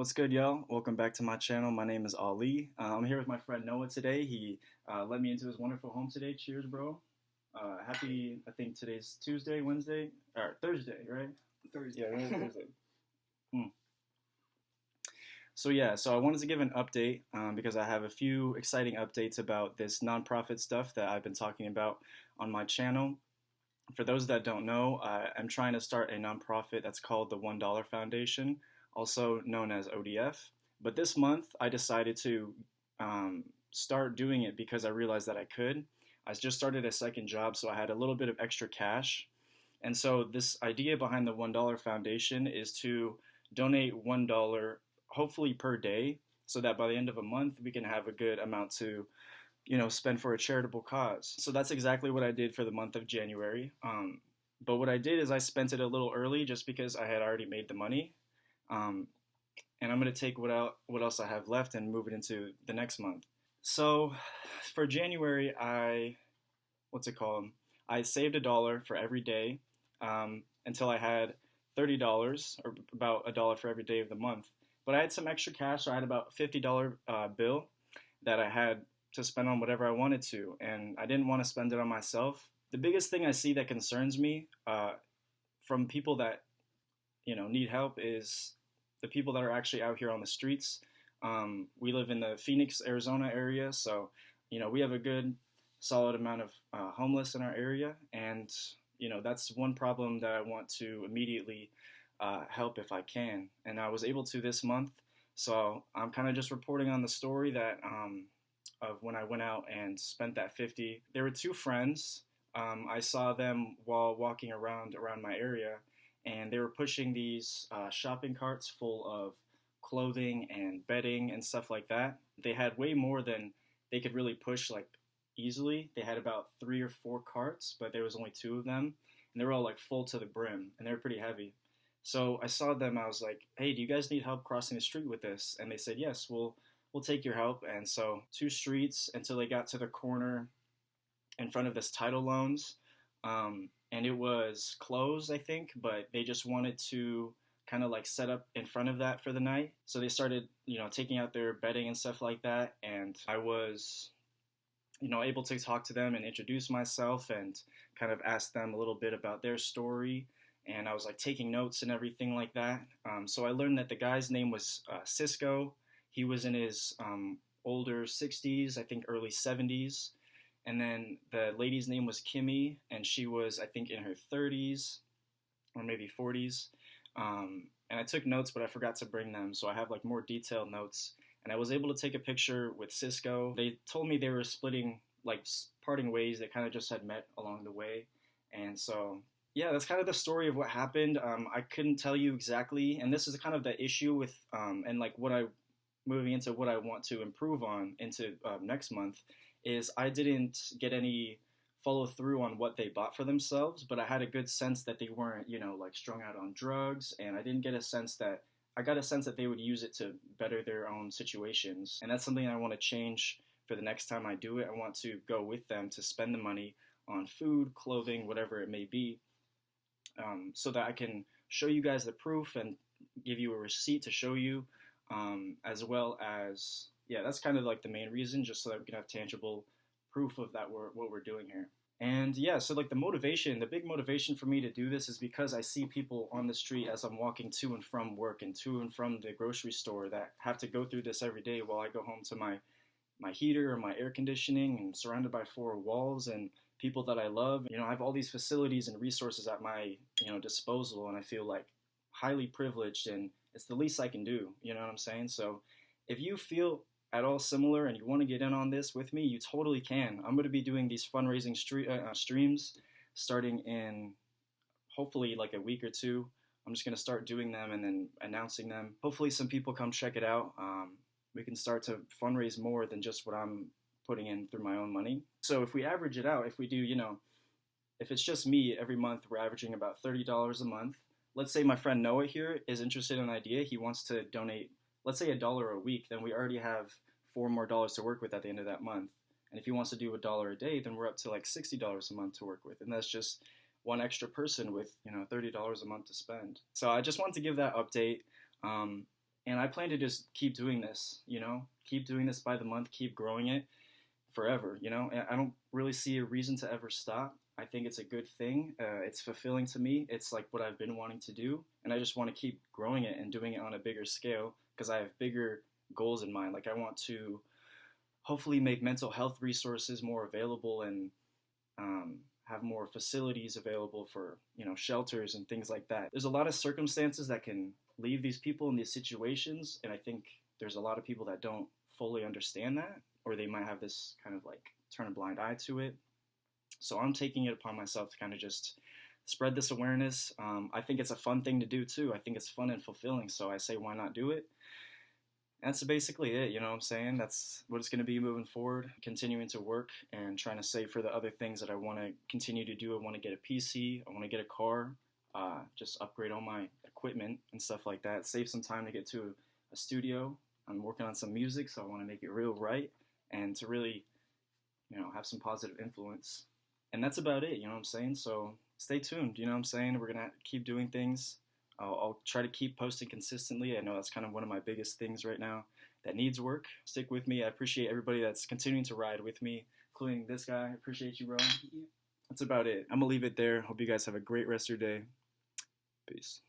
What's good, y'all? Welcome back to my channel. My name is Ali. I'm here with my friend Noah today. He let me into his wonderful home today. Cheers, bro. Happy, I think today's Tuesday, Wednesday, or Thursday, right? Thursday. Yeah, right, Thursday. Mm. So I wanted to give an update because I have a few exciting updates about this nonprofit stuff that I've been talking about on my channel. For those that don't know, I'm trying to start a nonprofit that's called the $1 Foundation, also known as ODF. But this month, I decided to start doing it because I realized that I could. I just started a second job, so I had a little bit of extra cash. And so, this idea behind the $1 Foundation is to donate $1, hopefully per day, so that by the end of a month, we can have a good amount to spend for a charitable cause. So that's exactly what I did for the month of January. But what I did is I spent it a little early just because I had already made the money. Um, and I'm going to take what else I have left and move it into the next month. So for January, what's it called? I saved $1 for every day until I had $30, or about $1 for every day of the month. But I had some extra cash, so I had about $50 bill that I had to spend on whatever I wanted to, and I didn't want to spend it on myself. The biggest thing I see that concerns me from people that need help is the people that are actually out here on the streets. We live in the Phoenix, Arizona area, so we have a good solid amount of homeless in our area, and that's one problem that I want to immediately help if I can, and I was able to this month. So I'm kind of just reporting on the story that of when I went out and spent that 50. There were two friends. I saw them while walking around my area, and they were pushing these shopping carts full of clothing and bedding and stuff like that. They had way more than they could really push like easily. They had about 3 or 4 carts, but there was only 2 of them, and they were all like full to the brim, and they were pretty heavy. So I saw them. I was like, "Hey, do you guys need help crossing the street with this?" And they said, "Yes, we'll take your help." And so 2 streets until they got to the corner in front of this title loans. And it was closed, I think, but they just wanted to kind of like set up in front of that for the night. So they started, taking out their bedding and stuff like that. And I was, able to talk to them and introduce myself and kind of ask them a little bit about their story. And I was like taking notes and everything like that. So I learned that the guy's name was Cisco. He was in his older 60s, I think early 70s. And then the lady's name was Kimmy, and she was, I think, in her 30s or maybe 40s. And I took notes, but I forgot to bring them, so I have like more detailed notes. And I was able to take a picture with Cisco. They told me they were parting ways. They kind of just had met along the way. And so, yeah, that's kind of the story of what happened. I couldn't tell you exactly, and this is kind of the issue with, and like moving into what I want to improve on into next month, is I didn't get any follow through on what they bought for themselves, but I had a good sense that they weren't, like strung out on drugs, and I got a sense that they would use it to better their own situations. And that's something I want to change for the next time I do it. I want to go with them to spend the money on food, clothing, whatever it may be, so that I can show you guys the proof and give you a receipt to show you, as well as, yeah, that's kind of like the main reason, just so that we can have tangible proof of what we're doing here. And yeah, so like the big motivation for me to do this is because I see people on the street as I'm walking to and from work and to and from the grocery store that have to go through this every day while I go home to my heater or my air conditioning and surrounded by 4 walls and people that I love. I have all these facilities and resources at my, disposal, and I feel like highly privileged, and it's the least I can do, you know what I'm saying? So if you feel at all similar and you want to get in on this with me, you totally can. I'm going to be doing these fundraising streams starting in hopefully like a week or 2. I'm just going to start doing them and then announcing them. Hopefully some people come check it out. We can start to fundraise more than just what I'm putting in through my own money. So if we average it out, if we do, if it's just me every month, we're averaging about $30 a month. Let's say my friend Noah here is interested in an idea. He wants to donate, let's say $1 a week, then we already have $4 more to work with at the end of that month. And if he wants to do $1 a day, then we're up to like $60 a month to work with. And that's just one extra person with, $30 a month to spend. So I just wanted to give that update. And I plan to just keep doing this, keep doing this by the month, keep growing it forever, And I don't really see a reason to ever stop. I think it's a good thing. It's fulfilling to me. It's like what I've been wanting to do, and I just want to keep growing it and doing it on a bigger scale because I have bigger goals in mind. Like I want to hopefully make mental health resources more available and have more facilities available for shelters and things like that. There's a lot of circumstances that can leave these people in these situations, and I think there's a lot of people that don't fully understand that, or they might have this kind of like turn a blind eye to it. So I'm taking it upon myself to kind of just spread this awareness. I think it's a fun thing to do too. I think it's fun and fulfilling, so I say why not do it. That's basically it, you know what I'm saying? That's what it's going to be moving forward, continuing to work and trying to save for the other things that I want to continue to do. I want to get a PC, I want to get a car, just upgrade all my equipment and stuff like that, save some time to get to a studio. I'm working on some music, so I want to make it real right and to really, have some positive influence. And that's about it, you know what I'm saying? So stay tuned, you know what I'm saying? We're going to keep doing things. I'll try to keep posting consistently. I know that's kind of one of my biggest things right now that needs work. Stick with me. I appreciate everybody that's continuing to ride with me, including this guy. I appreciate you, bro. That's about it. I'm going to leave it there. Hope you guys have a great rest of your day. Peace.